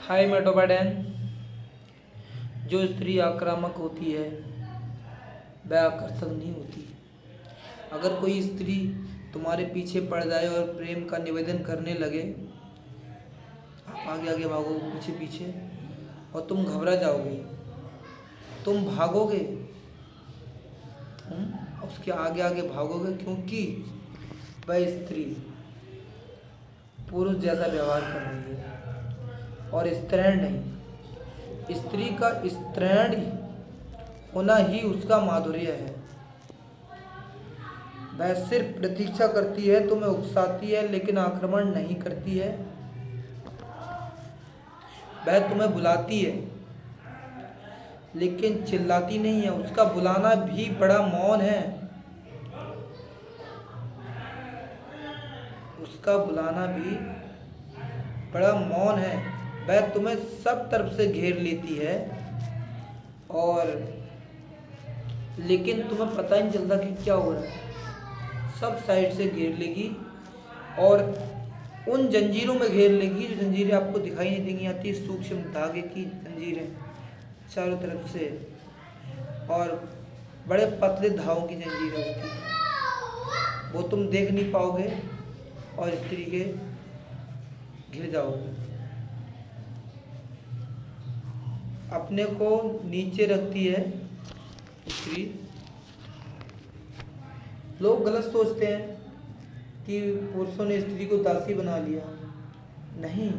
हाय मेटोपाडेन। जो स्त्री आक्रामक होती है वह आकर्षक नहीं होती। अगर कोई स्त्री तुम्हारे पीछे पड़ जाए और प्रेम का निवेदन करने लगे, आप आगे आगे भागोगे, पीछे पीछे, और तुम घबरा जाओगे, तुम भागोगे, उसके आगे आगे भागोगे, क्योंकि वह स्त्री पुरुष जैसा व्यवहार कर रही है और स्त्रीण नहीं। स्त्री का स्त्रीण होना ही उसका माधुर्य है। वह सिर्फ प्रतीक्षा करती है, तुम्हें उकसाती है, लेकिन आक्रमण नहीं करती है। वह तुम्हें बुलाती है लेकिन चिल्लाती नहीं है। उसका बुलाना भी बड़ा मौन है। उसका बुलाना भी बड़ा मौन है। वह तुम्हें सब तरफ से घेर लेती है और लेकिन तुम्हें पता ही नहीं चलता कि क्या हो रहा है। सब साइड से घेर लेगी और उन जंजीरों में घेर लेगी जो जंजीरें आपको दिखाई नहीं देंगी। आती सूक्ष्म धागे की जंजीरें चारों तरफ से, और बड़े पतले धागों की जंजीरें होती हैं, वो तुम देख नहीं पाओगे और स्त्री के घिर जाओगे। अपने को नीचे रखती है स्त्री। लोग गलत सोचते हैं कि पुरुषों ने स्त्री को दासी बना लिया। नहीं,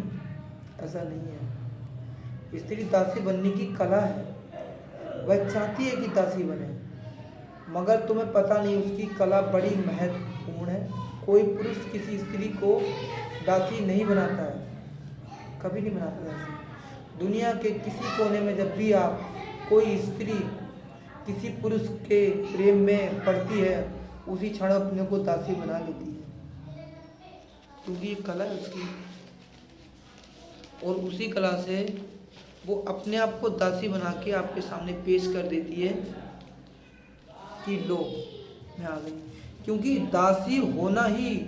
ऐसा नहीं है। स्त्री दासी बनने की कला है। वह चाहती है कि दासी बने, मगर तुम्हें पता नहीं उसकी कला बड़ी महत्वपूर्ण है। कोई पुरुष किसी स्त्री को दासी नहीं बनाता है, कभी नहीं बनाता दासी। दुनिया के किसी कोने में जब भी आप कोई स्त्री किसी पुरुष के प्रेम में पड़ती है, उसी क्षण अपने को दासी बना लेती है, क्योंकि ये कला है उसकी। और उसी कला से वो अपने आप को दासी बना के आपके सामने पेश कर देती है कि लो, मैं आ गई। क्योंकि दासी होना ही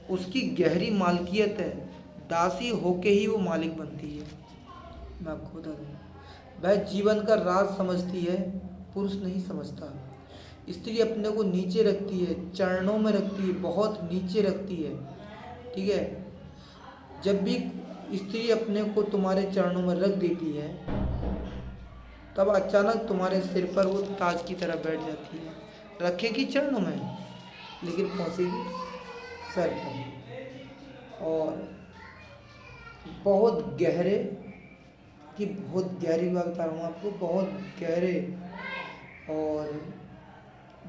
उसकी गहरी मालकियत है। दासी होके ही वो मालिक बनती है। मैं आपको बता दूँ, वह जीवन का राज समझती है, पुरुष नहीं समझता। स्त्री अपने को नीचे रखती है, चरणों में रखती है, बहुत नीचे रखती है, ठीक है। जब भी स्त्री अपने को तुम्हारे चरणों में रख देती है, तब अचानक तुम्हारे सिर पर वो ताज की तरह बैठ जाती है। रखेगी चरणों में, लेकिन पहुँचेगी सर पर। और बहुत गहरे कि बहुत गहरी बात बता रहा हूँ आपको, बहुत गहरे और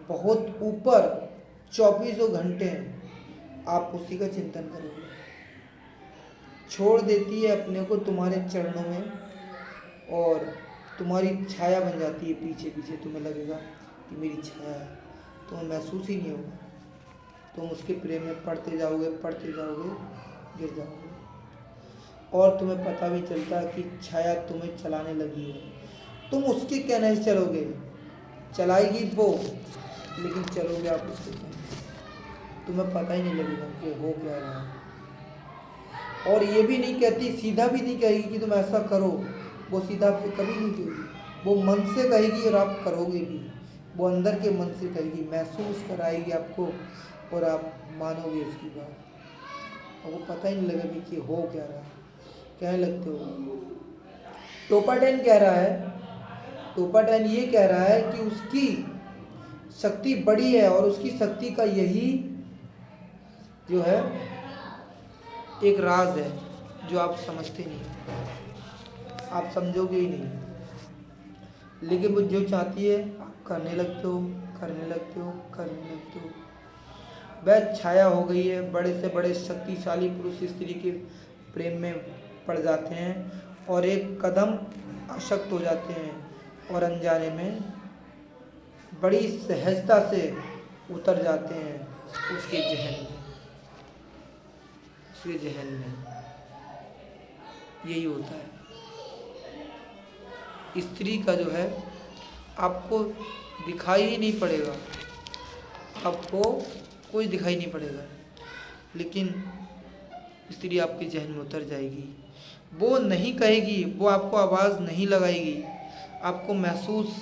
बहुत ऊपर 24 घंटे आप उसी का चिंतन करोगे। छोड़ देती है अपने को तुम्हारे चरणों में और तुम्हारी छाया बन जाती है पीछे पीछे। तुम्हें लगेगा कि मेरी छाया है, तुम्हें महसूस ही नहीं होगा। तुम उसके प्रेम में पढ़ते जाओगे, गिर जाओगे, और तुम्हें पता भी चलता है कि छाया तुम्हें चलाने लगी है। तुम उसके कहने से चलोगे, चलाएगी वो, लेकिन चलोगे आप उसके कहने से। तुम्हें पता ही नहीं लगेगा कि हो क्या रहा है। और ये भी नहीं कहती, सीधा भी नहीं कहेगी कि तुम ऐसा करो। वो सीधा आपसे कभी नहीं कहेगी, वो मन से कहेगी और आप करोगे भी। वो अंदर के मन से कहेगी, महसूस कराएगी आपको, और आप मानोगे उसकी बात। और वो पता ही नहीं लगेगा कि हो क्या रहा है। कहने लगते हो। टोपाडेन कह रहा है, टोपाडेन ये कह रहा है कि उसकी शक्ति बड़ी है और उसकी शक्ति का यही जो है एक राज है जो आप समझते नहीं, आप समझोगे ही नहीं। लेकिन वो जो चाहती है आप करने लगते हो, करने लगते हो, करने लगते हो। वह छाया हो गई है। बड़े से बड़े शक्तिशाली पुरुष स्त्री के प्रेम में पड़ जाते हैं और एक कदम अशक्त हो जाते हैं और अनजाने में बड़ी सहजता से उतर जाते हैं उसके जहन में। उसके जहन में यही होता है। स्त्री का जो है आपको दिखाई ही नहीं पड़ेगा, आपको कोई दिखाई नहीं पड़ेगा, लेकिन स्त्री आपके जहन में उतर जाएगी। वो नहीं कहेगी, वो आपको आवाज़ नहीं लगाएगी, आपको महसूस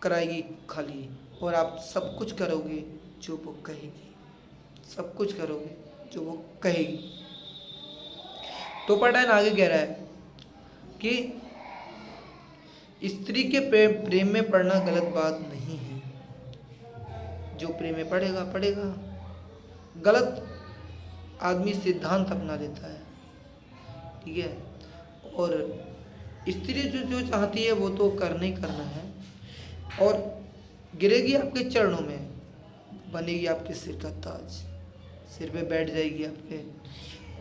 कराएगी खाली, और आप सब कुछ करोगे जो वो कहेगी, सब कुछ करोगे जो वो कहेगी। तो पठान आगे कह रहा है कि स्त्री के प्रेम में पड़ना गलत बात नहीं है। जो प्रेम में पड़ेगा पड़ेगा। गलत आदमी सिद्धांत अपना लेता है, ठीक है। और स्त्री जो जो चाहती है वो तो करना ही करना है, और गिरेगी आपके चरणों में, बनेगी आपके सिर का ताज, सिर पे बैठ जाएगी आपके,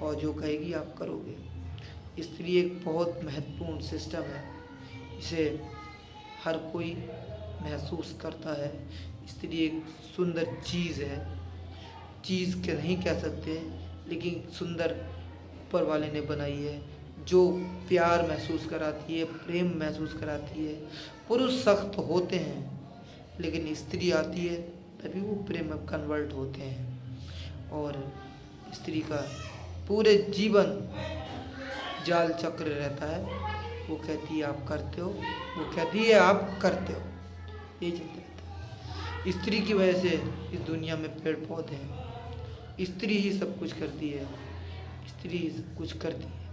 और जो कहेगी आप करोगे। स्त्री एक बहुत महत्वपूर्ण सिस्टम है, इसे हर कोई महसूस करता है। स्त्री एक सुंदर चीज़ है, चीज़ के नहीं कह सकते, लेकिन सुंदर ऊपर वाले ने बनाई है, जो प्यार महसूस कराती है, प्रेम महसूस कराती है। पुरुष सख्त होते हैं, लेकिन स्त्री आती है तभी वो प्रेम में कन्वर्ट होते हैं। और स्त्री का पूरे जीवन जाल चक्र रहता है, वो कहती है आप करते हो, वो कहती है आप करते हो, ये चलते रहता है। स्त्री की वजह से इस दुनिया में पेड़ पौधे हैं, स्त्री ही सब कुछ करती है, स्त्री ही सब कुछ करती है।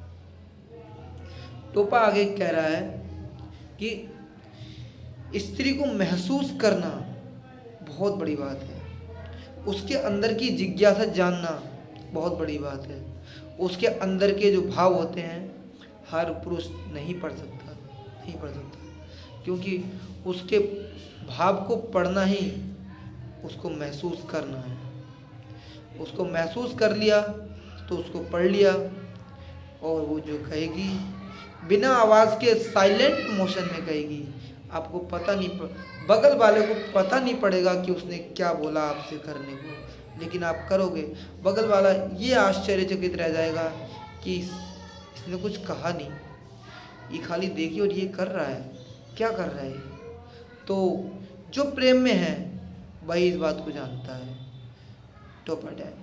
टोपा आगे कह रहा है कि स्त्री को महसूस करना बहुत बड़ी बात है, उसके अंदर की जिज्ञासा जानना बहुत बड़ी बात है। उसके अंदर के जो भाव होते हैं हर पुरुष नहीं पढ़ सकता, नहीं पढ़ सकता, क्योंकि उसके भाव को पढ़ना ही उसको महसूस करना है। उसको महसूस कर लिया तो उसको पढ़ लिया, और वो जो कहेगी बिना आवाज़ के साइलेंट मोशन में कहेगी। आपको पता नहीं, बगल वाले को पता नहीं पड़ेगा कि उसने क्या बोला आपसे करने को, लेकिन आप करोगे। बगल वाला ये आश्चर्यचकित रह जाएगा कि इसने कुछ कहा नहीं, ये खाली देखिए और ये कर रहा है, क्या कर रहा है। तो जो प्रेम में है वही इस बात को जानता है। टोपा डैम।